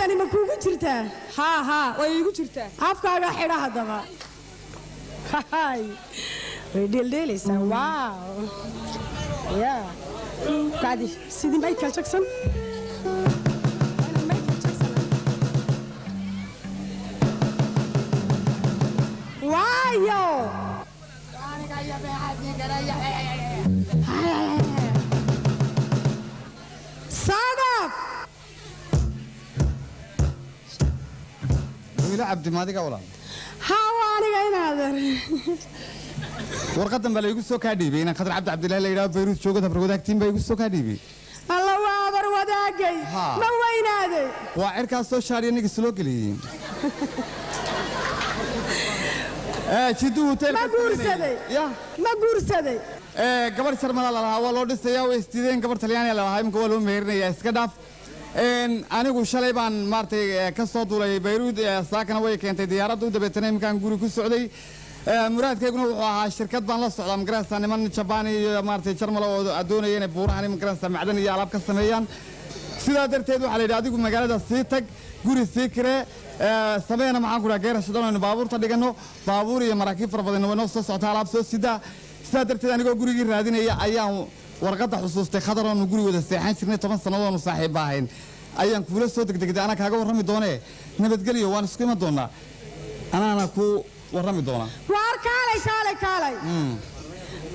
tani ma kuugu jirtaa ها way igu jirtaa afkaaga xidha hadaba hay way dhildhilaysaa wow yeah qaadi sidii Michael Jackson وايو صادف ويلا عبد المادق ولا هاواني قاينادر ورقة بلا يقول سو كاديبي أنا خاطر عبد الله لا يرى فيروس شو كذا فرقودك تيم بيقول سو كاديبي الله وابر وداقي ما وين هذا وعيرك أصلا شاري إنك سلوك لي شدو هوتيل ما قرصدي يا ما قرصدي قبر شرملا لا هوا لود سيا وستيدين قبر تلياني لا هاي مقولهم ميرنا يا اسكداف أنا أقول شلي بان مارتي كسرت ولا بيروت ساكنة ويا كانت ديارات ودبتنا مكان جوري كسعودي مراد كيقولوا الشركات بان لا سعودة مقراس أنا من شباني مارتي شرملا ودوني يعني بوراني مقراس معدني يالاب كسميان سيدا درتيدو على داديكم مقالة سيتك جوري سيكرة سبينا معاك ولا غير شدنا إنه بابور تدقنه بابور يا مراكب فربنا ونص صوت على بسوس سيدا درتيد أنا جوري غير هذين هي أيام ورقة خصوص تخضر ونجوري وده سيحان سنة طبعا سنة ونصاحب باهين أيام كل صوت دق أنا كاجو ورمي دونه نبتقلي وانا سكيمة دونا أنا كو ورمي دونا واركالي كالي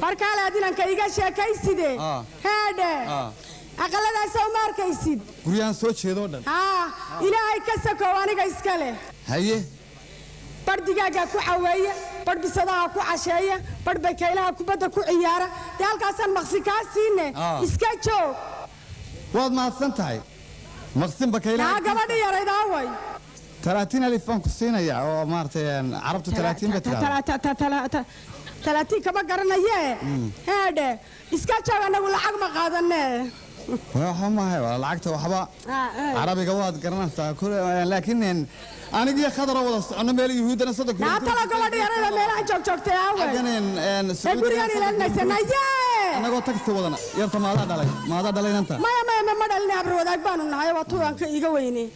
واركالي أدينا كيجا شيء سيدة هذا أقل هذا سو ماركيسيد قريان صوت شيء دونا إلهي كسكو وانا كيسكاله هيه بردقاقا كو عوية برد بصداها كو عشاية برد بكيلها كو بدا كو عيارة ديالك أصلا مغسيكاسيني إسكاتشو واد ما أصنتهاي مغسين بكيلها قبل يا ريداوي 30,000 فان كسينا يا مارتي عرفت 30 بتلا 30 كما قرنا إياه هذا إسكاتشو أنا ولا حق ما قادنا ما هي ولا لعقته وحبا عربي جواد قرنا كل لكن أنا جي خضرة ولا أنا مالي يهود أنا صدق لا تلا قبل يا ريدا مالا جوك تياوي أنا سكورياني لنا سنة أنا قلت لك سوالنا يرتى ما هذا دلي أنت ما دلني أبرو ذاك بانو نهاية وطوع أنك يجويني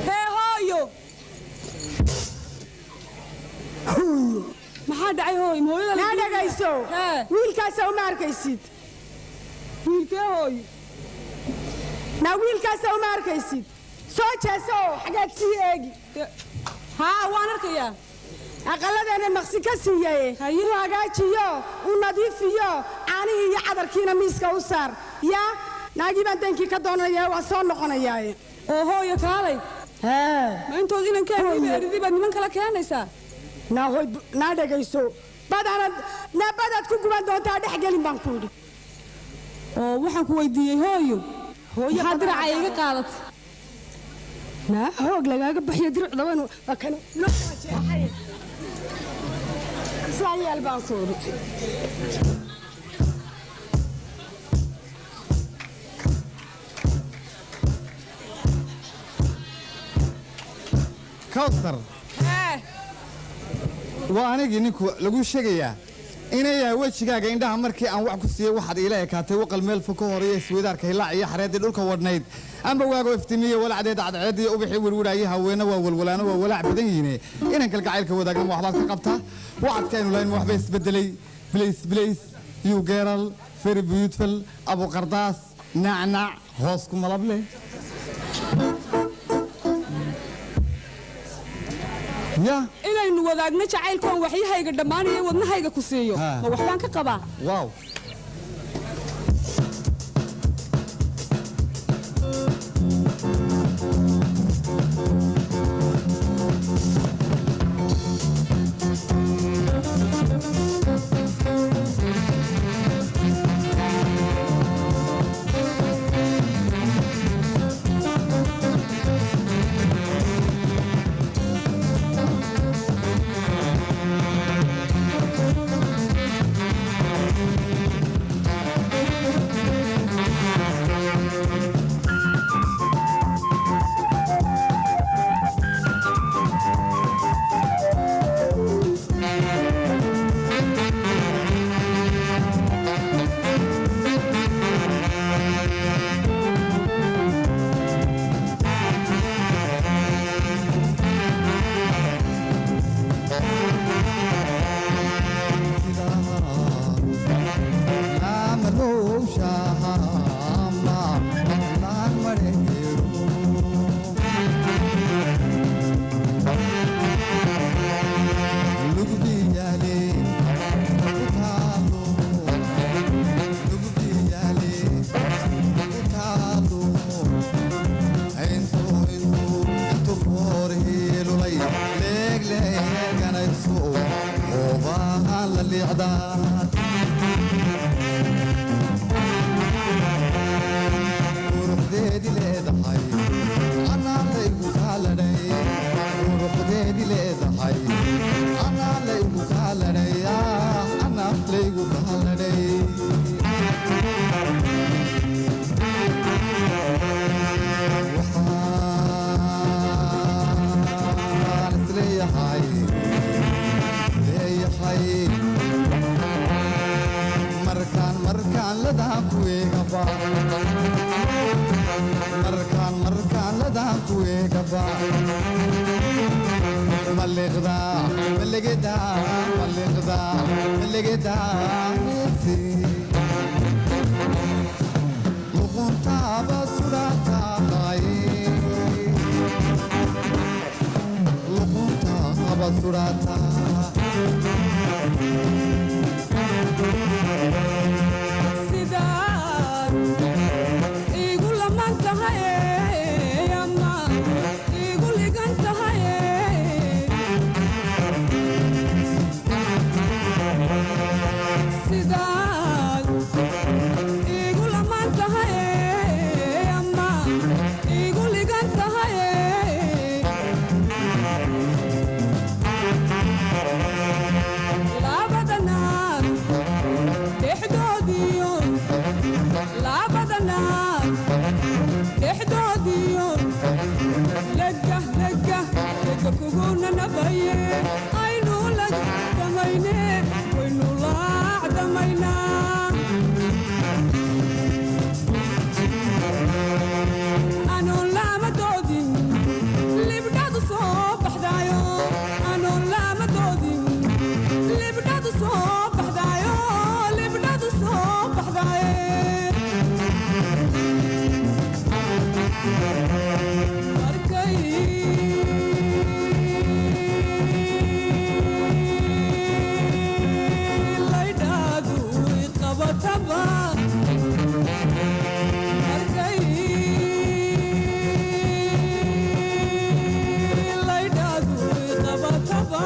هايو ما حد عيهوي ما هو لا ده جايسو ويل كاسو ماركيسيد ويل كهوي نا ويل كاسو ماركيسيد سو حاجات سياجي ها وانا كيا أقل أنا مكسيكا سياي هو حاجاتيو ونظيفيو أنا هي عذر كينا ميسكا وصار يا ناجي بنتي كدونا يا وصل نقنا يا هو يا كالي ما أنتوا ذي كان يريد بني من كلا كانيسا ناهو نادا جيسو بدأنا نبدأ تكون كمان دون تادي حاجة اللي بنقول waxaan ku weydiiyay hooyo hadra ayaga qaadat na hoog lagaaga bixiyo dircda waa kan noo jeexay saayal baan ku كوثر وأنا جينيكو لقول شجية إني وجهك عندها مركي أن وعكو سيا واحد إلى كاتي وقل ميل فكوري سويدار كهلا يا حريد الأولك ورنيد أما واقو افتمية ولا عدد عادي أو بحول ولا يهوينا ولا ولا عبديني إنك القعيلك وذاك المحبط قبتها وعد كانوا لين محبس بدلي بليس يو جيرل فيري بيوتفل أبو قرداس نعنع هوسكم ملابلي يا إنه وذاقنا شعيلكم وحي هيك دماني ودنا هيك كسيو ما وحبان كقبا واو leedahay anaa laygu kaaladhay quruxdeedi leedahay anaa laygu kaaladhay anaa laygu kaaladhay waxaan isleeyahay markaan ladaan ku eegaba markaan ladaan ku eegaba maliqdaa maligedaa maliqdaa maligedaa luquntaaba sudhaatahay luquntaaba sudhaataa sidaan igu laman tahay ama igu ligan tahay sidaan igu laman tahay ama igu ligan tahay labadanaad dhexdoodiyo labadanaad dhexdoodiyo lega lega lega kuguna nabaye aynu lagdamayne waynu laacdamaynaa anoon laama doodin libdhadu soo baxdaayo anoon laama doodin libdhadu soo baxdaayo libdhadu soo baxdaaye markay laydhaadu iqabataba markay laydhaadu iqabataba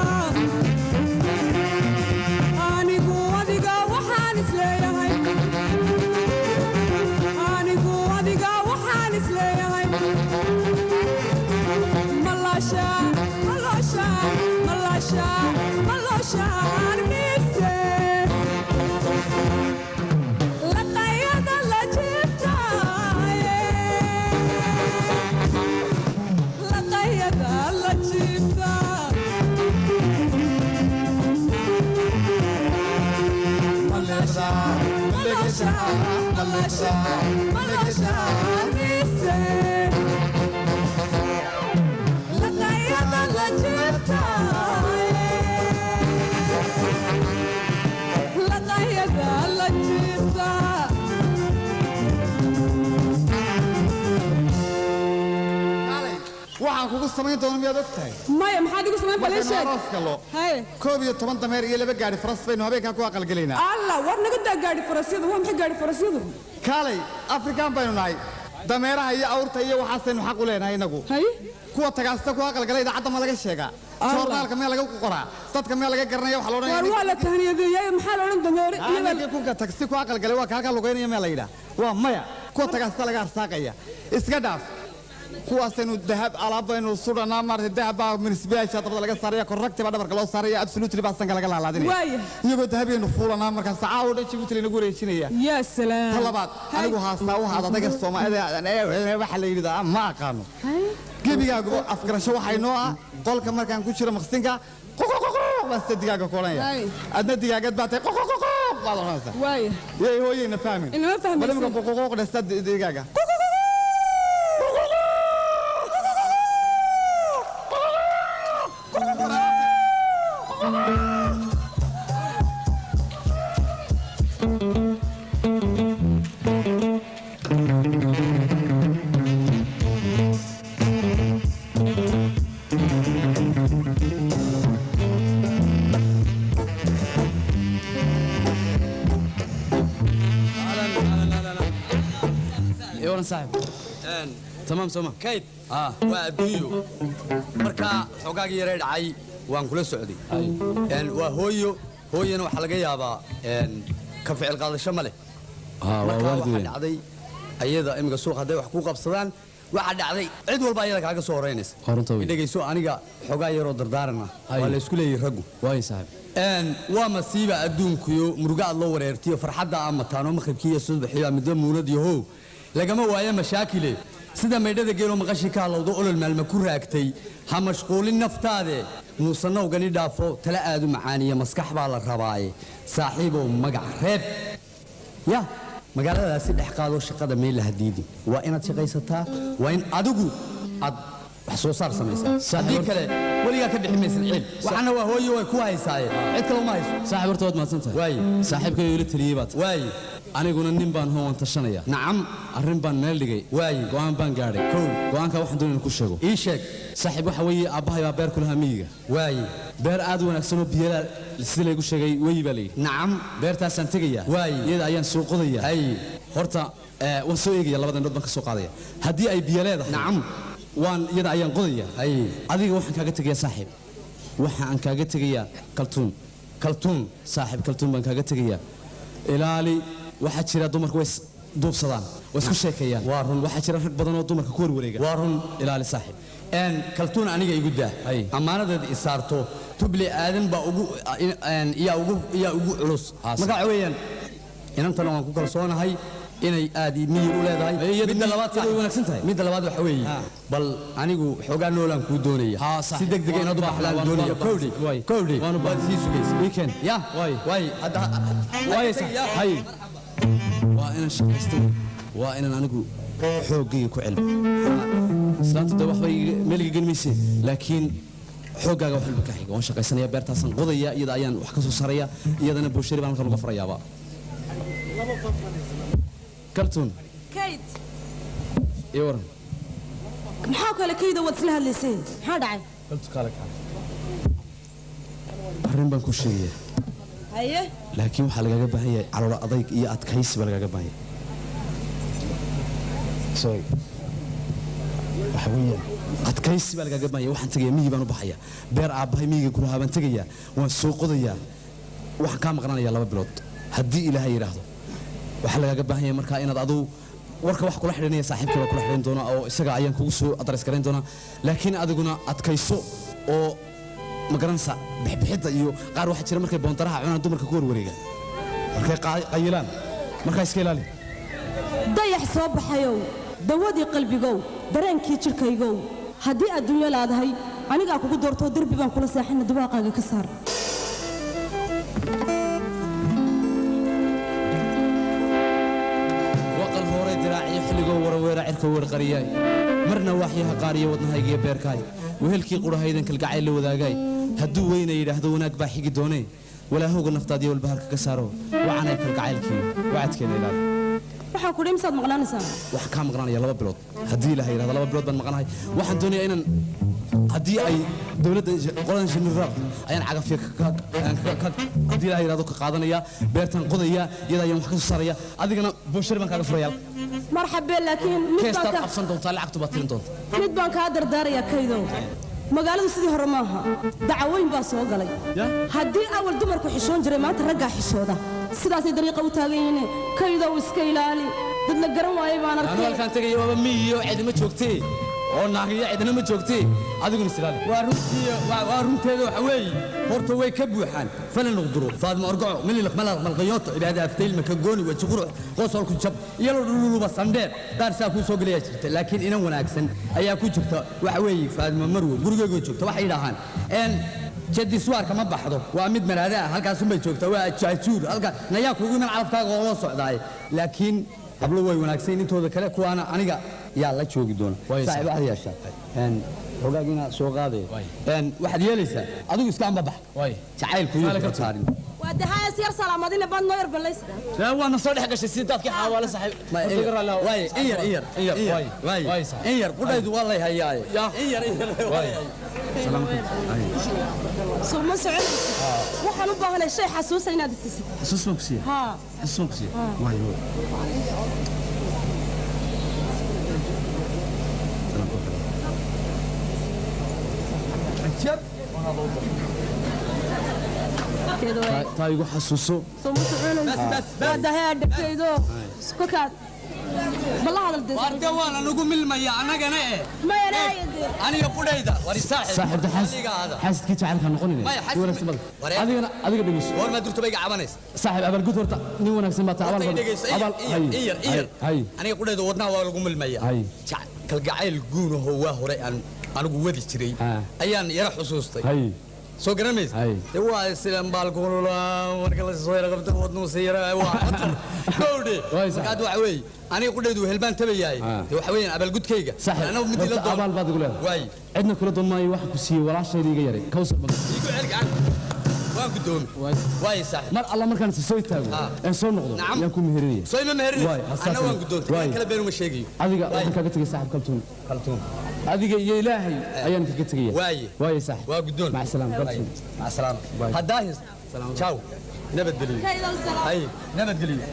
anigu adiga waxaan isleeyahay anigu adiga waxaan isleeyahay malasha malasha malasha malasha arkiise laqayada la jiftaaye laqayada la jiftaa waxaan kugu samayn doona miyaad og tahay maya maxaad igu samayn markaynu baleesheeg aroos gallo haye 11 dameer iyo 2 gaari faras baynu habeenkaa ku aqalgelaynaa alla war naga daa gaadhi farasyadu waa maxay gaadhi farasyadu kaalay afrikaan baynu nahay dameeraha iyo awrta iyo waxaasaynu xaq u leenahay inagu haye kuwa tagaasta ku aqalgalay idaacadda ma laga sheegaa joornaalka miyaa laga qoraa dadka miyaa laga garanaya waxa la war odhanaya waa la tahniyadeeyay maxaa la odhan dameere ninkii kunka tagsi ku aqalgalay waa kaalkaa lugaynaya miyaa la yidhaa waa maya kuwa tagaasta laga arsaaqaya iska dhaaf kuwaasaynu dahab alaabbaynu sudhanaa maarata dahab baa munisbiyaasha dabada laga saaraya korrakti baa dhabarka loo saaraya absolutely baa sanka laga laalaadinaya waaya iyagoo dahabiyaynu fuulanaa markaa sacaa oo dhan jibuuti laynagu wareejinaya yaa salaam ta labaad anigu haastaa waxaad adaga soomaalida waxa la yidhi ma aqaano gebigaagu afgarasho waxay noo ah qolka markaan ku jiro maqsinka baa sida digaaga koodhanaya adna digaagad baa tahay baad odhanaysaa waaya yay hooyayna fahmin inama fahmaysid bal imika qoqoq dhasta digaaga صاحب تمام سما كيد وابيو marka xogaag yaray dhacay waan kula socday waa hooyana waxa laga yaabaa ka ficil qaadasho ma leh marka waxa dhacday ayada imika suuq haday wax ku qabsadaan waxa dhacday cid walba ayada kaaga soo horeynaysa Horunta weyn. dhageyso aniga xogaa yaroo dardaarana waa la isku leeyahay raggu waay saaxiib waa masiiba adduunkuyo muruga aad loo wareertiyo farxadda ama taano maqribkiiyo subaxiyo midda muunad iyo how lagama waayo mashaakile sida maydhada geelo maqashi ka halowdo olol maalma ku raagtay ha mashquulin naftaade muusanowgani dhaafo tala aad u macaaniya maskax baa la rabaaye saaxiibow magac reeb ya magaaladaasi dhex qaado shaqada meel la hadiidin waa inaad shaqaysataa waa in adigu aad wax soo saar samaysaa haddii kale weligaa ka bixi maysan ciil waxaana waa hooyo way ku haysaaye cid kale uma hayso saaxiib horta waad mahadsantahay waaye saaxiibkay ila taliyey baad waaye aniguna nin baan hoon tashanaya nacam arrin baan meel dhigay waaye go'aan baan gaadhay Kow. go'aanka waxaan doonaya inaan ku sheego ii sheeg saaxiib waxa weeye aabbahay baa beer ku lahaa miyiga waaye beer aad u wanaagsan oo biyala sida laygu sheegay weyi baa layidhi nacam beertaasaan tegayaa Waaye. iyada ayaan soo qodayaa hay horta waan soo eegaya labada indhood baan ka soo qaadaya haddii ay biyo leedahay nacam waan iyada ayaan qodaya hay adiga waxaan kaaga tegayaa saaxiib waxa aan kaaga tegayaa kaltuun kaltuun saaxiib kaltuun baan kaaga tegayaa ilaali waxaa jira dumarku way duubsadaan way isku sheekeeyaan Waa run. waxaa jira rag badan oo dumarka ku warwareega waa run ilaali saaxiib kaltuun aniga igu daa Hay. ammaanadeed isaarto tubli aadan baa yaa ugu culus Ah, marka waxa weeyaan inantana waan ku kalsoonahay inay aad miyir u leedahay iyadu midda labaad way wanaagsan tahay. midda labaad waxa weeye Ah. bal anigu xoogaa noolaan kuu doonaya Ah, si saaxiib. degdeg inaad u Waan baxlaan baahnaa, doonaya waan kowdhi baahnaa. Waay. kowdhi Waan u waad baahnaa. sii sugaysa Weekend. ya Waay. waay hadda waaye saaxiib hay waa inaan shaqaysto waa inaan anigu xooggayga ku celmo islaanta de waxba meeliga gelmayse laakiin xooggaaga wax walba ka xiga waan shaqaysanaya beertaasaan qodaya iyada ayaan wax ka soo saraya iyadana booshari baan halkan uga farayaaba kaltuun kayd iyo waran maxaa kale kayda waad isla hadlayseen maxaa dhacay kaltu kaale kaale arrin baan ku sheegaya haye laakiin waxaa lagaaga baahan yahay caloolo adayg iyo adkaysi baa lagaaga baahan yahay sorry waxa weeyaan adkaysi baa lagaaga baahan yahay waxaan tegayaa miyi baan u baxaya beer aabbahay miyiga guraha baan tegayaa waan soo qodayaa waxaan kaa maqnaanayaa 2 bilood haddii ilaahay yidhaahdo waxaa lagaaga baahan yahay markaa inaad aduu warka wax kula xidhiinaya saaxiibka baa kula xidhiin doona oo isaga ayaan kugu soo adres garayn doonaa laakiin adiguna adkayso oo ma garanaysa bixbixidda iyo qaar waxaa jira markay boontaraha cunaan dumarka ku warwareegaan markay qayilaan markaa iska ilaali dayax soo baxayow dawadii qalbigow dareenkii jidhkaygow haddii adduunyo laadahay anigaa kugu doortoo derbi baan kula seexana dubaaqaaga ka saar waqal hore diraaciyo xilligoo waraweera cirka weerqariyaay marna waaxyaha qaariyo wadnahaygiyo beerkaay wehelkii qurahaydan kalgacayl la wadaagaay hadduu weyna yidhaahdo wanaag baa xigi doonee walaahowga naftaadiyo walbaharka ka saaro wacanay kalgacaylkiiyo wacadkeena ilaali waxaa kudhi misaad maqnaanaysaa waxaan kaa maqnaanaya 2 bilood haddii ilaha yidhahdo 2 bilood baan maqnahay waxaan doonayaa inaan haddii ay dowladda qoladan shiniraab ayaan cagafya haddii ilaha yidhahdo ka qaadanaya beertaan qodaya iyada ayaan wax ka soo saaraya adigana booshari baan kaaga furayaa marxabee laakiin mid keestaad baan ka- qabsan doontaa lacagtu baad tirin doontaa mid baan kaa dardaarayaa kaydow magaaladu sidii hore maaha dacaweyn baa soo galay Ya? haddii awal dumarku xishoon jiray maanta raggaa xishooda sidaasay dariiqa u taagan yihiin kaydow iska ilaali dad la garan waayay baan anu arkay halkaan tegaya waaba miyiyo cidima joogtee oo naagiyo cidina ma joogtee adiguna isilaali waa runteeda waxa weeye horta way ka buuxaan falan uqduro faadma orgoco mililq malaq malqayoto ilaada aftaylma ka gooni waji qurux qosolku jab iyo dhuluba sandheer qaar saa kuu soo gelaya jirta laakiin inan wanaagsan ayaa ku jirta waxa weeye faadma marwo gurigeygo joogta waxay dhahaan jadi suwaarka ma baxdo waa mid maraada ah halkaasunbay joogtaa waa jaajuur halka nayaa kugu iman calafkaaga oo loo socdaaye laakiin hablo way wanaagsan intooda kale kuwaana aniga yaa la joogi doona Way saaxiib waxaad yeeshaa xogaagiina soo qaadaya waxaad yeelaysaa adigu iska amba bax Way. jacaylku Maale iyo ka saarin waa dahaayas yar salaamadina baad noo yar ballaysa waana soo dhex gashay si dadkii xawaale waay in yar qudhaydu waa lay hayaaye in yar suma soconaysa waxaan u baahanay shay xasuusa inaad isisid xasuus baan ku siiya haa xasuus baan ku siiya waayo keedo taa igu xasuuso suma soconaysa waa dahaaya dhakaydo kolkaad بالله هذا الدين وارده وانا نقول ملميا انا قنا ما يرايد انا قديدا وري صاحب ده حاسد كي تعرف نقولنا ما يحاسب adiga dhigis war ma durto bay gacabanays صاحب abal gud horta nin wanaagsan baa taawal abal hay aniga qudayda wadnaha waa lagu milmaya kalgacayl guunaho waa hore aan anigu wadi jiray ayaan yara xusuustay soo garanays waa islaan baalkoolaa marka la soo yara qabto wadnuhu sayra waa gowde markaad waxa weey aniga qudaydu helbaan tabayay waxa weeyaan abal gudkayga anagu mid la doon abal baad ugu leedahay cidna kula doon maayo wax ku siiyay walaashayda iga yaray kawsar badan igu celgacan waan gudoomi waay saaxib mar alla markaan soo itaago aan soo noqdo yaan ku meheriyay soo ima meheriyay ana waan gudoonta kala been uma sheegayo adiga waxaan kaga tagay saaxib kaltuun adiga iyo ilaahay ayaan kaga tagaya waay saaxib waa gudoon ma salaam kaltuun ma salaam hadaahis ciao nabad geliyo hay nabad geliyo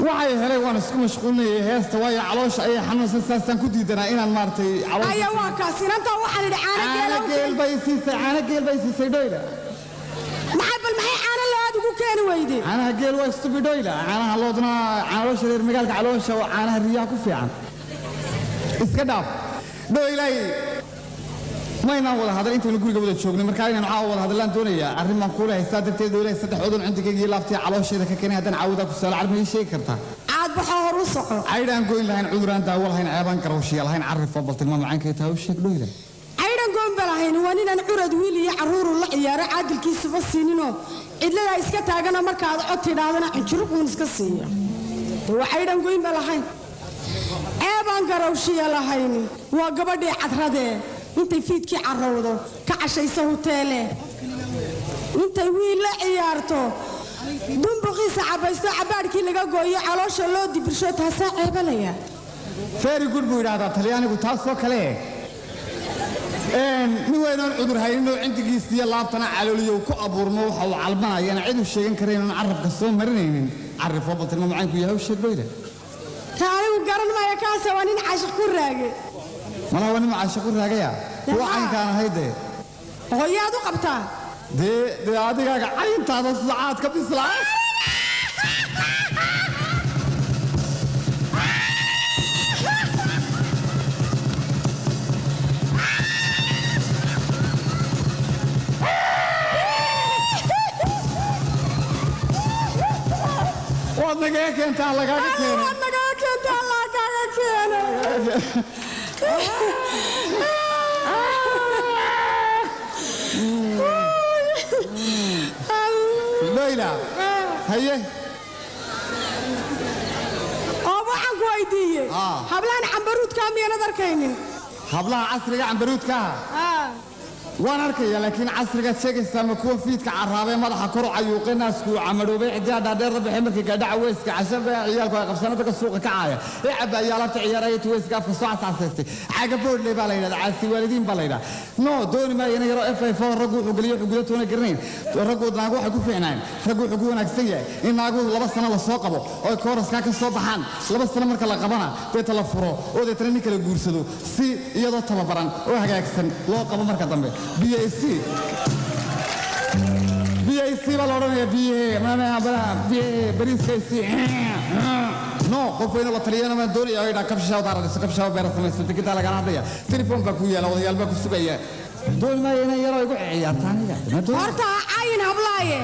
waxay helay waan isku mashquulnay heesta way caloosha ay xanuunsan saasan ku diidanaa inaan maartay caloosha ayaa waa kaas inanta waxaan idhi caana geel bay siisay dhoyla maxay caana laad ugu keeni weyday caanaha geel waa stupidhoyla caanaha loodna caloosha reer magaalka caloosha waa caanaha riyaha ku fiican iska dhaaf dhoylay maynaan wada hadal intaynu guriga wada joognay markaa inaan waxaa wada hadallaan doonayaa arrimaan kuula haystaa darteed dhoylay saddex odan cuntigayga iyo laaftii caloosheeda ka keenay haddaan caawudaa ku saalo carma ii sheegi kartaa aad baxoo hor u soco caydhaan goyn lahayn cuduraan daawo lahayn ceebaan garawshiya lahayn carrifo bal tilmaam macaankay tahay u sheeg dhoyla caydhaan goyn ba lahayn waa ninaan curad wiil iyo carruuru la ciyaaro caadilkiisuba siininoo cidladaa iska taagana markaad cod tidhaahdana cinjiruquun iska siiya waa caydhaan goyn ba lahayn ceebaan garawshiya lahayn waa gabadhii cadradee intay fiidkii carrowdo ka cashaysa huteele intay wiil la ciyaarto dumbuqiisa cabaysto cabaadhkii laga gooyo caloosha loo dibirsho taasaa ceebanaya very good buu yidhaahdaa talyaanigu taasoo kale nin weynoon cudur hayninoo cindigiisa iyo laabtana calooliyow ku abuurmo waxa uu calbanayana cid u sheegan karaynoon carrabka soo marinaynin carrifoo baltilma macaanku yahay u sheeg dhoyla ta anigu garan maya kaase waa nin caashiq ku raage malaha waa nin caashiq ku raagaya kuwa caynkaan ahaydee hooyaad u qabtaa dee adigaaga cayntaada sacaad ka bislaa waad nagaga keentaa lagaaga keena waad nagaga keentaa lagaaga keena dhoyla haye oo waxaan ku weydiiyey hablahan cambaruudkaa miyaanad arkaynin hablaha casriga cambaruudka waan arkaya laakiin casriga sheegaysa ma kuwa fiidka carraabay madaxa kor u cayuuqay naasku camaroobay cidiya dhaadheer rabay markii gaadhaca weyska cashada ciyaalku ay qabsanada ka suuqa ka caaya ee cabaayaalata ciyaaraya weyska afka soo casaastay xaga boodley baa la yiraahdaa caasi waalidiin baa la yiraahdaa no dooni ma yana yaro FA4 rag wuxuu galiyo xugulo toona garnayn rag wadnaagu waxay ku fiicnaan rag wuxuu ku wanaagsan yahay in naagu 2 sano la soo qabo oo kooraska ka soo baxaan 2 sano marka la qabana beeta la furo oo deetana nin kala guursado si iyadoo tababaran oo hagaagsan loo qabo marka dambe BAC baa la odhanaya bariiskaysi no qofweyne la taliyana maan doonaya oo idhaa kabshaw daaradiso kabshaw beera samayso degitaa lagana hadlaya telefoon baa ku yaala odayaal baa ku sugaya dooni maayo inay yaroo igu ciyaartaan horta caayin hablaaye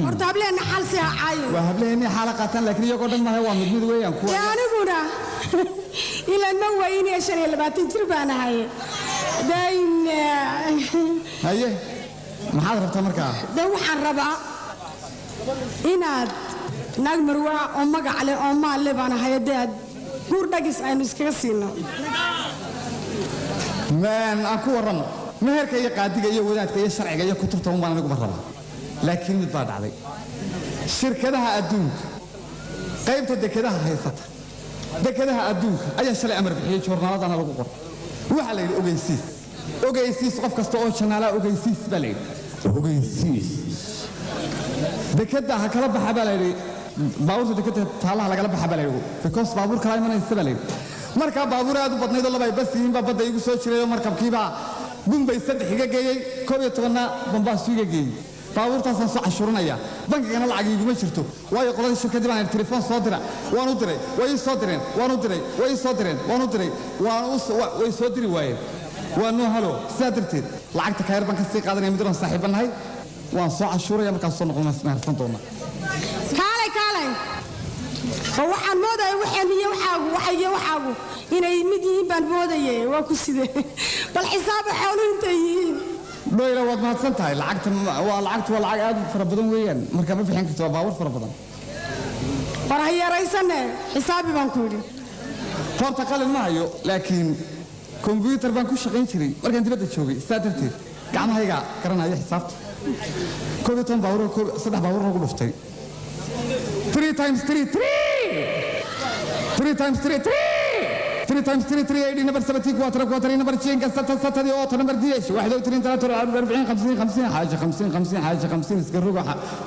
horta hableena xalsi ha caayin waa hableena xaala qaataan laakiin iyagoo dhan maahay waa mid weeyaan kuwa aniguna ilaa ma weyne 25 jir baan ahay dayn haye maxaad rabtaa markaa waxaan rabaa inaad naag marwaa oo magac leh oo maal leh baan ahay dad guur dhagis aynu iskaga siino man aan ku warramo meherka iyo qaadiga iyo wadaadka iyo sharciga iyo kutubta un baan anigu rabaa laakiin mid baa dhacday shirkadaha adduunka qaybta dekedaha haysata dekedaha adduunka ayaa shalay amar bixiyay joornaaladana lagu qoray waxa la yidhi ogeysiis qof kasta oo janaala ogeysiis baa la yidhi ogeysiis dekeda ha kala baxa baa la yidhi baabuurta dekeda taalaha lagala baxa baa la yidhi because baabuur kala imanaysa baa la yidhi markaa baabuur aad u badnayd oo laba ay bas yihiin baa badda igu soo jiray oo markabkiibaa bumbay 3 iga geeyey 11 bambaasu iga geeyey baabuurtaasaan soo cashuuranaya bankigana lacag iguma jirto waayo qoladii shirkadii baan telefoon soo dira waan u diray way soo direen waan u diray way soo direen waan u diray way soo diri waayeen waa noo halo sidaa darteed lacagta ka yar baan ka sii qaadanaya mid oon saaxiibanahay waan soo cashuuraya markaas soo noqon maarsan doona kaalay oo waxaan moodaya waxaan iyo waxaagu inay mid yihiin baan moodayay waa ku sidee bal xisaab xoolo inta yihiin dhoyla waad mahadsan tahay lacagta waa lacag aad fara badan weeyaan marka ma bixin karto baabuur fara badan war hayaraysane xisaabi baan ku yidhi horta qalin ma hayo laakiin computer baan ku shaqayn jiray markaan dibadda joogay sidaa darteed gacmahayga garanaya xisaabta 11 baabuur 3 baabuur lagu dhuftay 3 times 3 times 3 3 times 3 3 80 number 70 4 number 5 6 7 8 number 10 1 2 3 4 40 50 50 حاجه 50 50 حاجه 50 اسكروغ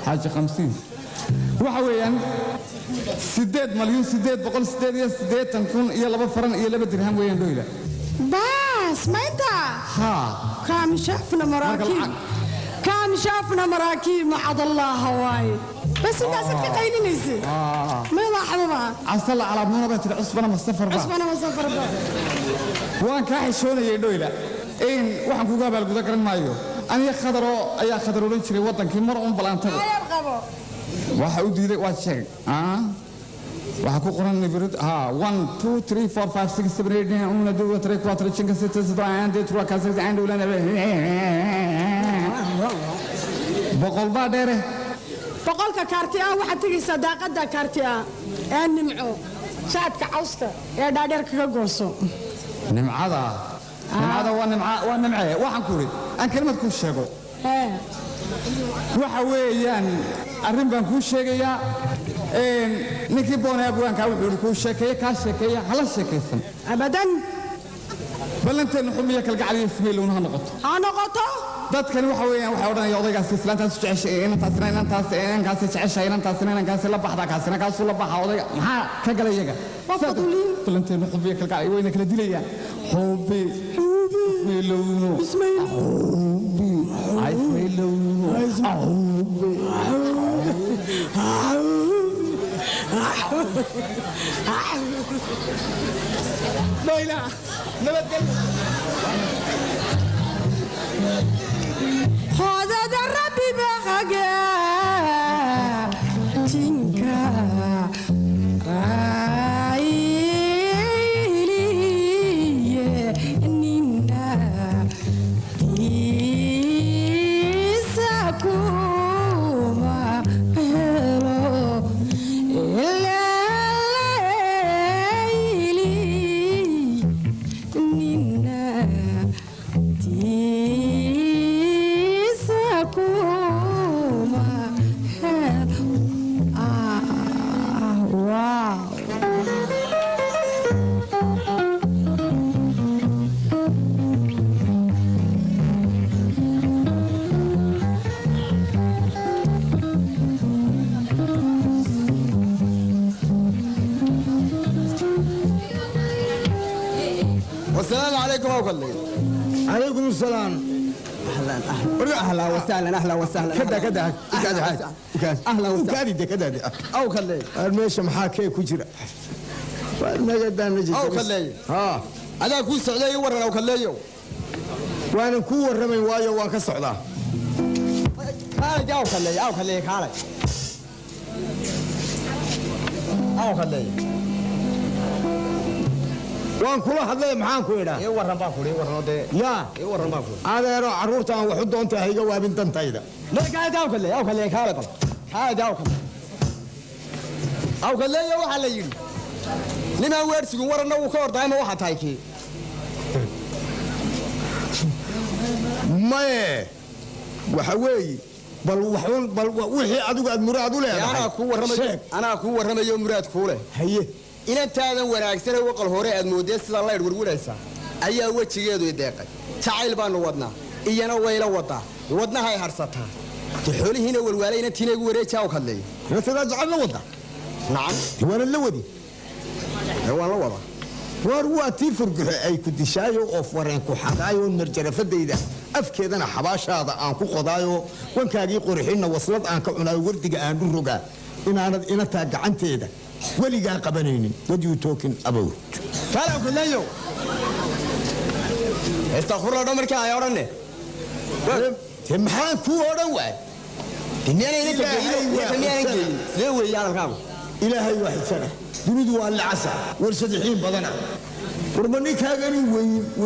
حاجه 50 waxa weeyaan 8 مليون 8 boqol 8 kun iyo 2 faran iyo 2 dirham weeyaan dhoyla بس ما انت ها كم شافنا مراكب معض الله هواي بس انت سكت قايلين يزي ما لاحظوا بقى عسل على منابة العصبنا مصفر بقى وان كاحي شونا يدويلا إن وحن كوكا بالقودا كرن مايو أنا يا خضرو لنشري وطن كي مرعون بلانتبو waxa u diiday waa sheeg waxa ku qoran nibrad 1 2 3 4 5 6 7 8 9 1 2 3 4 5 6 7 8 9 3 4 5 6 ولا boqol baa dheere boqolka kaartiya waxa tigaysa daaqada kaartiya ee nimco shaadka cawska ee dhaadheer kaga gooso nimcada waa nimcee waxaan ku ri aan kelmad ku sheego waxa weeyaan arrin baan kuu sheegayaa ninkii boonay abwaanka wuxuu kuu sheekeeyay ka sheekeeya hala sheekaysan abadan ballanteenu xumiya kalgacaliyo ismeelowna ha noqoto dadkani waxa weeyaan waxay odhanaya odaygaas islaantaas jeceshay inantaas jeceshay inantaas la baxda kaasina kaasuu la baxa odayga maxaa ka galay iyaga ballanteenu xumiya kalgacaliyo wayna kala dilayaan xubi ismeelowno Boyla, خذ ربي بحاجة تنكا رايلي نينا تيساكوما هلو السلام عليكم أو خلي عليكم السلام أهلا وسهلا أهلا وسهلا كذا أهلا وسهلا كذا أو خلي الميشة محاكي كجرة أو خلي ها أنا أكون سعودي ورا أو خليه وانا كور رمي وايو واك السعودة خالد أو خليه خالد أو خليه وان كل هذا معاك ويدا إيه ورا باكل إيه ورا ده يا إيه ورا باكل هذا يروح عرورته وحده أنت هي جواب أنت تايدا لا قاعد أو خليه خالد خالد أو خليه وحلا يجي لما ورث ورا نو كور دائما واحد هايكي ما وحوي بل وحي عدو قد مراد ولا أنا أكون رمي يوم مراد كوله هي إن أنت هذا وناكسر وقل هوري الموديس الله يدور ورسا أي وجه يدو يدقق تعال بان ودنا إيانا ويلا وضع ودنا هاي هرستها تحولي هنا والوالين تينا وريتها وخليه نتراجعنا وضع نعم وانا اللودي هو الله وضع ورواتي فرق أي كنت شايو أوف ورينكو حدايو المرجلة فديدا أفكيد أنا حباش هذا أنكو قضايو وان كاجي قرحين وصلت أنكو عنا وردك أن الرجاء إن تاج عن تيدا ولي جا قبنيني وديو توكن أبوه كلام كله استغفر الله دمرك يا ورني تمحان كو أروع تنيني تنيني سوي يا رجال إلهي واحد سنة دنيا ولا عسى ورشد الحين بدنا ورمني كاغني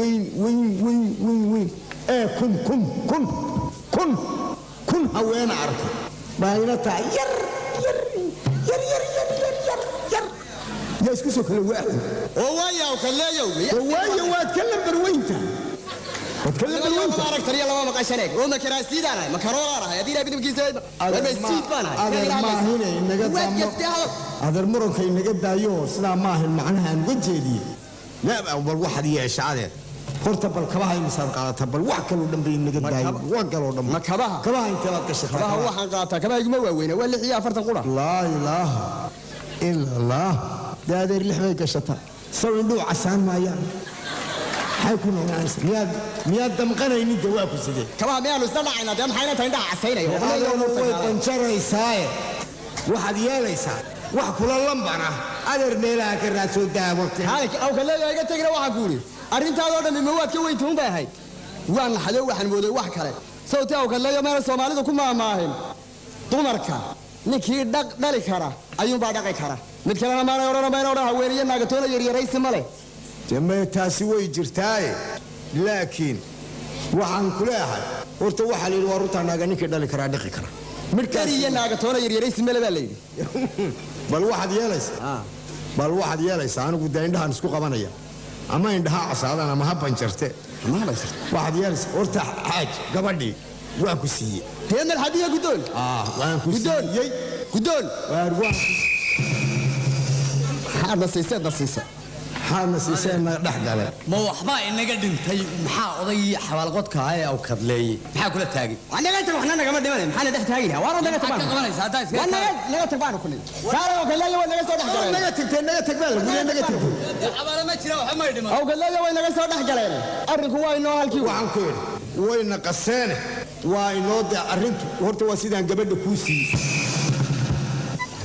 وين ايه كن هوين عرك باينتا ير يا اسكسو كل واحد ويا وخليه ويا واتكلم بروينتا واتكلم بروينتا ما عرفت ريال ما قشنك وما كراسيد انا ما كرورها يدينا بدي بكيسه ما سيد بانا هذا ما هنا هذا المرك نقد دايو سلا ما هن معناها نقجيدي لا بل واحد يعيش عادي horta bal kabaha insan qaadata bal wax kale oo dhanbay naga daayay wax kale oo dhan ma kabaha inta waad ka shaqeeyay kabaha waxaan qaataa kabaha iguma waaweyna waa 6 qura la ilaha illa allah daadeer lixbay ka shata saw indhu casaan maayaan hay ku naanas miyaad damqanaynin jawaabku sidee kabaha miyaan isla dhacayna dam hayna tahay indhaha casaynayo way banjaraysaa waxaad yeelaysaa wax kula lambana adeer meelaha ka raadso daawaqti halka aw kale iga tagina waxa guuri arrintaadoo dhan ma waad ka weyntuun bay ahayd waan naxday waxaan mooday wax kale sawti aw kale meel Soomaalidu ku maamaahin dumarka ninkii dhali kara ayuun baa dhaqay kara mid kalena ma oran haweeniyada naagatoona yaryaraysi male jamay taasi way jirtaaye laakiin waxaan ku leeyahay horta waxa la yiri waa runta naaga ninkii dhali kara dhaqi kara mid kaliya naagatoona yaryaraysi male baa la yiri bal waxaad yeelaysaa anigu daindhahan isku qabanaya ama indhaha casaadan ama ha banjarte waxaad yeelaysaa horta xaaj gabadhii waan ku siiyey teemel hadiya gudoon waan ku siiyey gudoon waan hadda siisay حالنا سيسنا دحقله ما waxba inaga dhintay maxaa oday xawaalqodka ay aw kadleey maxaa kula taagay anaga inta waxna naga dhimanay maxaa dhex taagina waa naga tabaan ka qabanaysa hadaa iska naga tabaan kulli saaro oo kaleeyo waa naga soo dhex galeen naga tagbal naga tagtay xabaala ma jira waxa ma dhiman oo kaleeyo waa naga soo dhex galeen arrinku waa inoo halkii waxaan ku yiri wayna qaseen waa inoo da arrinku horta waa sidaan gabadha ku siiyay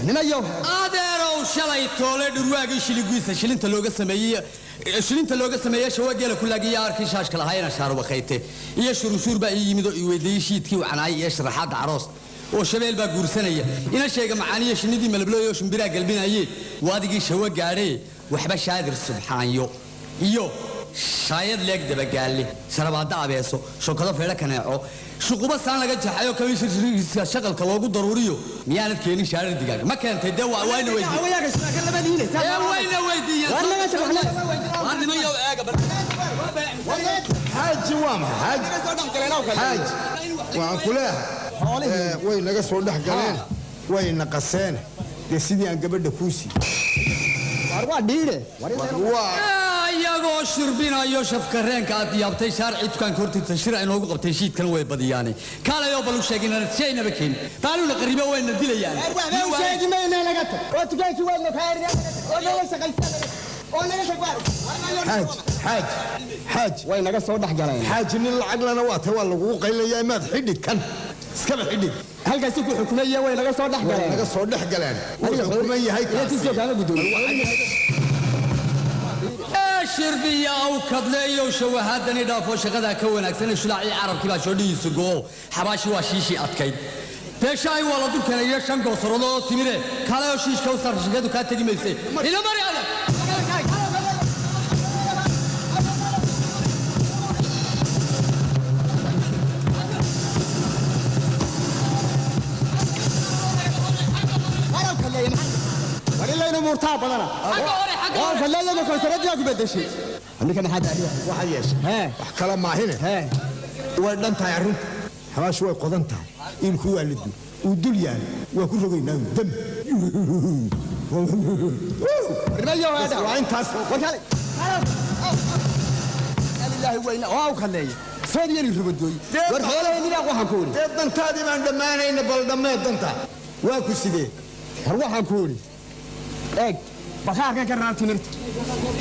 nimayo adeerow shalay toole dhurwaagii shiliguisa shilinta looga sameeyay shawageela ku laagiya arkay shaashka lahayna shaaruba khayte iyo shuruushuur baa yimid oo weydiyay shiidkii wacnaay iyo sharaxaad aroos oo shabeel baa guursanaya ina sheega macaaniyo shinidii malabloyo shimbira galbinaayay waadigii shawa gaadhay waxba shaadir subxaanyo iyo shaayad leeg dabagaali sarabaada abeeso shokada feedha kaneeco shuquba saan laga jaxayo kabiishirka shaqalka loogu daruuriyo miyaanad keenin shaarir digaaga ma keentay de waa wayna حاج وام حاج وعن كلها وين naga soo dhax galeen way naqaseen de sidii aan gabadha kuusi waa dhiire ayagoo shirbinayo shafkareenka aad yaabtay sharci dukaanka hortiisa shir ay noogu qabtay shiidkan way badiyaanay kaalayoo balu sheegin inaan sheeynaba keen qaaluna qaribo wayna dilayaan waa sheegmayna laga tag oo dukaankii waa la kaariyaa oo naga shaqaysan oo naga shaqaar حاج way naga soo dhax galeen حاج nin lacag lana waa tay waa lagu qaylayaa maad xidhid kan iska xidhid halkaasi ku xukumayay way naga soo dhax galeen naga soo dhax galeen xukuman yahay kaasi kala gudoomiye shirbiya aw kadleeyo shawahaadani dhaafo shaqada ka wanaagsan shulaaci carabkii baa soo dhigiisu goo xabaashi waa shiishi adkayd beeshaay waa la dulkeenaya shan goosarado timire kale oo shiishka u sarshigadu ka tagi maysay ila mari adag ولله مرتاح بدنا خلينا لك كسرت يا كبدشي عندك انا حد عليها waxa yeeshay wax kala ma ahine way dhantahay arrinta xawaash way qodan tahay in ku waalidu uu dul yaal waa ku rogaynaa dam rimayo hada waa intaas warkale الله وين واو خليه فين يلي ربدوي war xoolaheena waxaan ku wari dantaadii baan dhamaanayna bal dhameed danta waa ku sidee war waxaan ku wari eeg bakaarka ka raanti mirta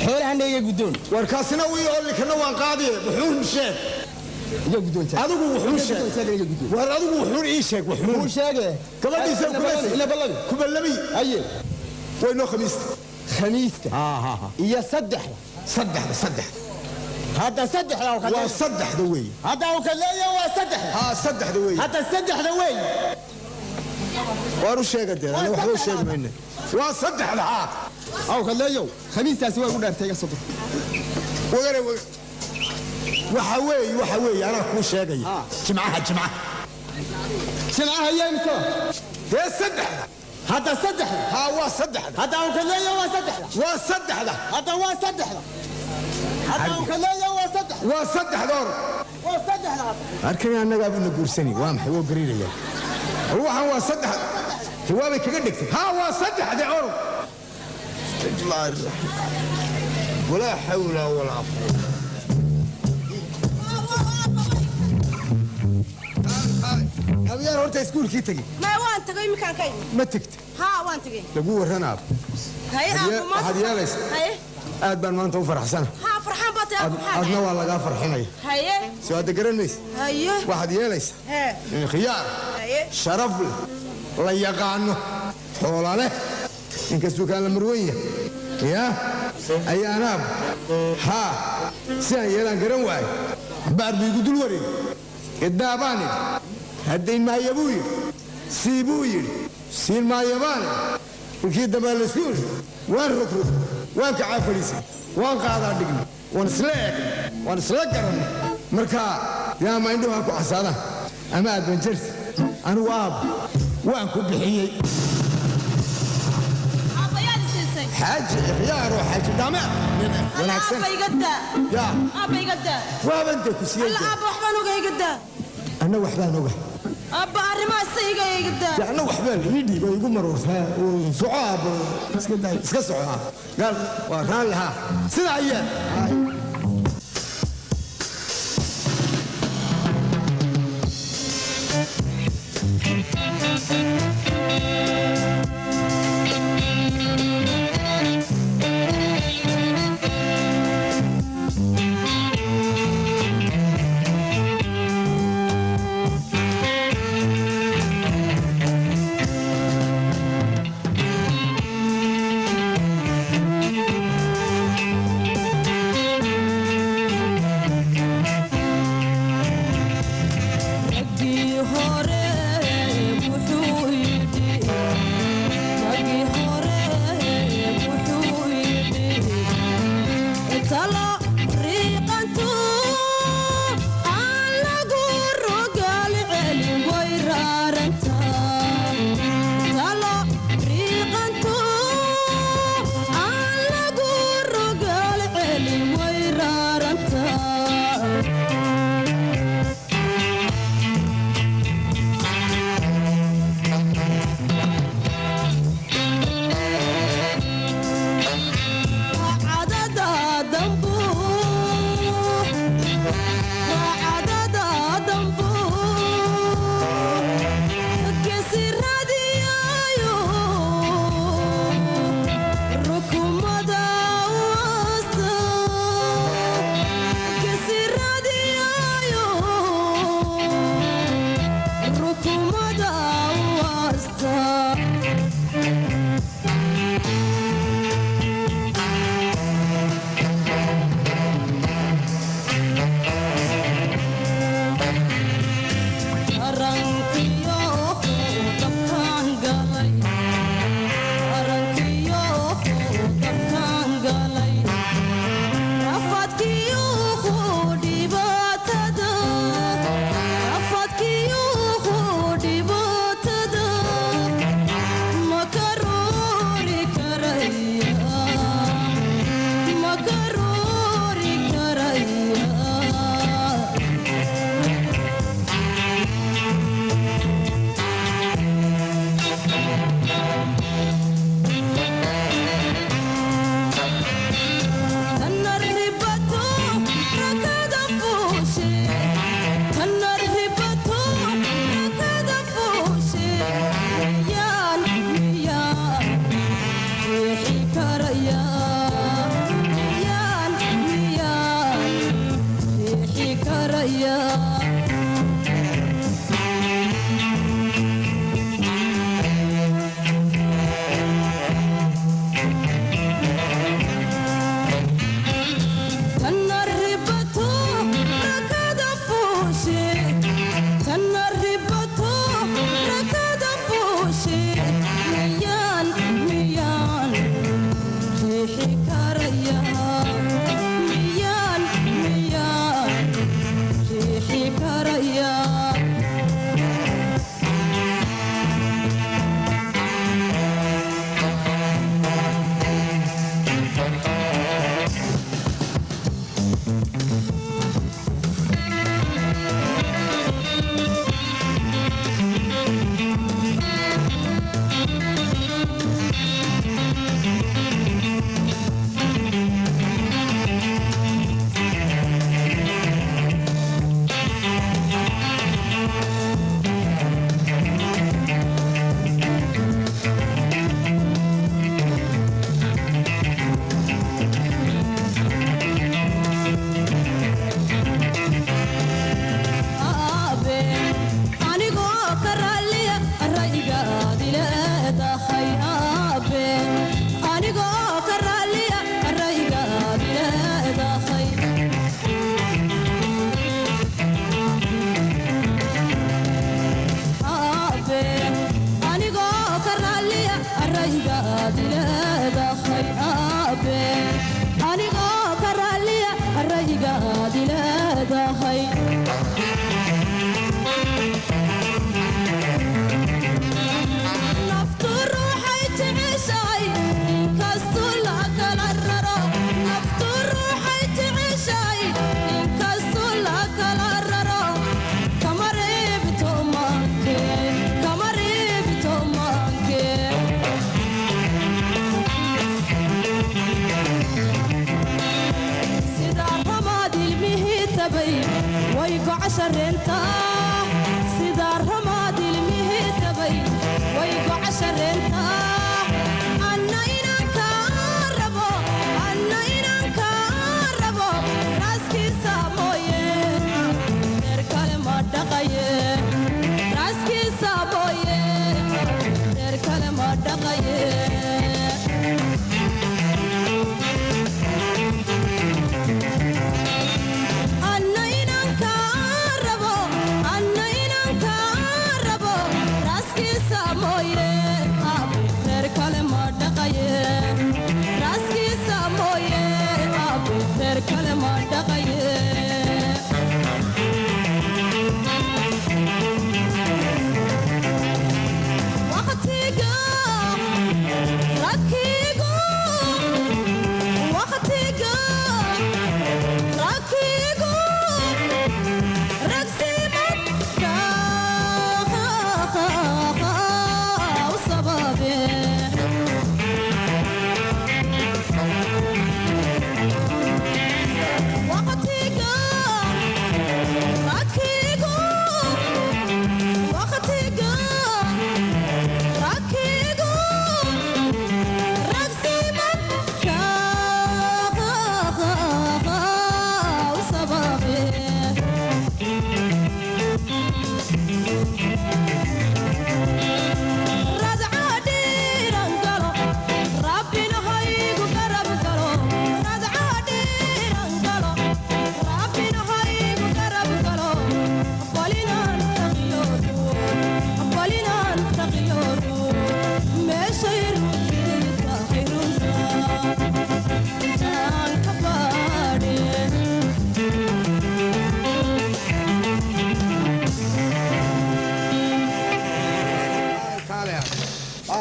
xoolahan iga gudoon warkaasina wii oo kana waan qaadiye wuxuu sheeg iga gudoon adigu wuxuu sheeg war adigu wuxuu ii sheeg wuxuu sheegay gabadhiisa ila balabi ku balabi aye way noo khamiista iyo saddex هذا صدح لو خليه وصدح ذوي هذا وكليه وصدح صدح ذوي هذا صدح ذوي وارو شيء قدر انا وحو شيء منه وصدح لها او خليه خميس تاسي way u dhartay صدح وغير وحوي انا كو شيغاي جمعه هي امتى ده صدح هذا صدح وصدح هذا وكليه وصدح هذا وصدح هذا وكليه وصدح دور وصدح أركني أنا قابل نقولسني وام حيو قريريا هو صدح جوابي كقدك ها صدح ده عرب الله الرحمن ولا حول ولا قوة أبيان هرت سكول كي تجي ما وان تجي مكان كاين ما تكت ها وان تجي لقوه رناب هاي أبو ما هذه يالس هاي أدبر ما أنت فرح سنة ها فرحان باتي أبو حاجة أدنى والله قافر حناي هاي سؤال قرنيس هاي واحد يالس ها خيار هاي شرف لا يقعنه حوله إنك سكان المروية يا أي أنا ها سان يلان قرن واي بعد بيقول وري الداباني هدين ما يبوي سيبوي سين ما يباني وكيد دبل السكول وين ركض وين كعافريسي وين قاعد أدقني وين سلك مركا يا ما عنده أكو حسالة أما أدبنجرت أنا وين كبحيي حاج يا روح حاج دامع أنا أبى يقدا يا أبى يقدا وابنتك وسيدة أنا أبى وحبان وجا يقدا أنا وحبان وجا أبى أرمى السيجا يقدا أنا وحبان يدي يقول مرور وصعاب اسكت صعاب قال وكان لها سنة أيام ردي هوري وحوي xukuumadda u haasta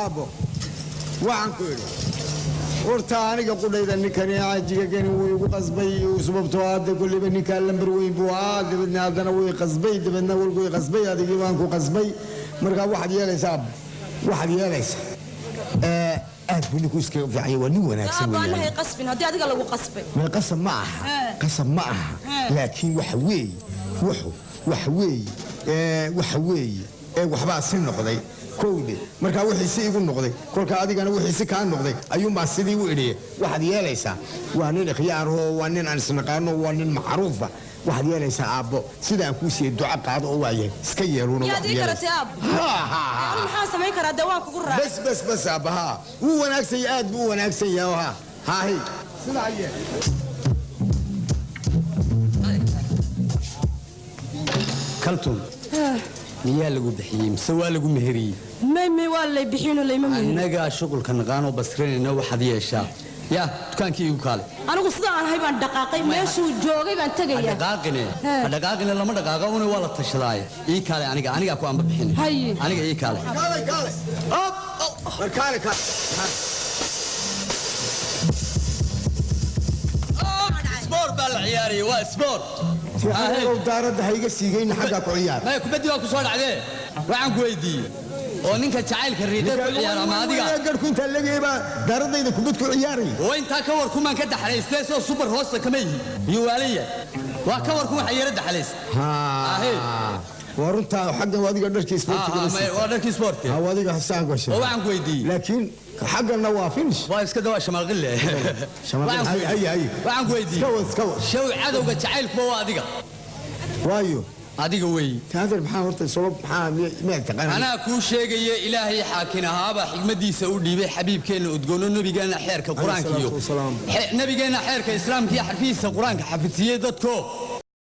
aabbo waxaan ku idhi horta aniga qudhayda ninkani caajiga gani wuu igu qasbay sababtoo hadda kolliba ninkaa lambar weyn buu ahaa dabeedna haddana wuu qasbay dabeedna walgu qasbay adigii baan ku qasbay markaa waxaad yeelaysaa aabbo waxaad yeelaysaa aad buu ninku iskaga fiicanya waa nin wanaagsan weeyaan qasbin haddii adiga lagu qasbay ma qasab ma aha qasab ma aha laakiin waxa weeye waxbaa si noqday kowde markaa wixiisi igu noqday kolka adigana wixiisi kaa noqday ayuunbaa sidii u idhiye waxaad yeelaysaa waa nin ikhyaaroo waa nin aan isnaqaano waa nin macruufa waxaad yeelaysaa aabbo sidaan kuu siiyey duco qaado oo waayahay iska yeeluuna maxaa samayn karaa dee waan kugu raacay bas aabba haa wuu wanaagsan yahay aad buu u wanaagsan yahay haahi sidaa yee kaltuun miyaa lagu bixiyey mise waa lagu meheriyey may waa lay bixino layma meherin annagaa shuqulka naqaanoo basrinayna waxaad yeeshaa yaa dukaankii igu kaale anigu sidaan ahay baan dhaqaaqay meeshuu joogay baan tegayaa dhaqaaqine lama dhaqaaqa una waa la tashadaaye ii kaale anigaa ku amba bixin aniga ii kaale سبور بالعياري وسبور daaradda ha iga siigayna xaggaa ku ciyaar maya kubaddi waa ku soo dhacdee waxaan ku weydiiyey oo ninka jacaylka riiqay ku ciyaara ama adiga garku inta lagay baa daaradayda kubad ku ciyaaray oo inta ka war kuman ka dhaxlaystay soo super hoosta kama yihiin iyo waaliya waa ka war kuma xayira dhaxlays warunta xaggan adiga dharkii sportiga waa dharkii sportiga adiga hasaan gashay oo waxaan ku weydiiyey laakiin حقنا وافنش واسكت دوا شمال قله هاي وعن قويدي شو عدو جعيلك بو اديقه وايو اديقه وي هذا maxaa horta sabab ma taqaan ana ku sheegay ilaahay xaakinahaaba xigmadiisa u dhiibay xabiibkeena udgoono nabigeena xeerka quraanka iyo nabigeena xeerka islaamka iyo xarfiisa quraanka xafidiyay dadko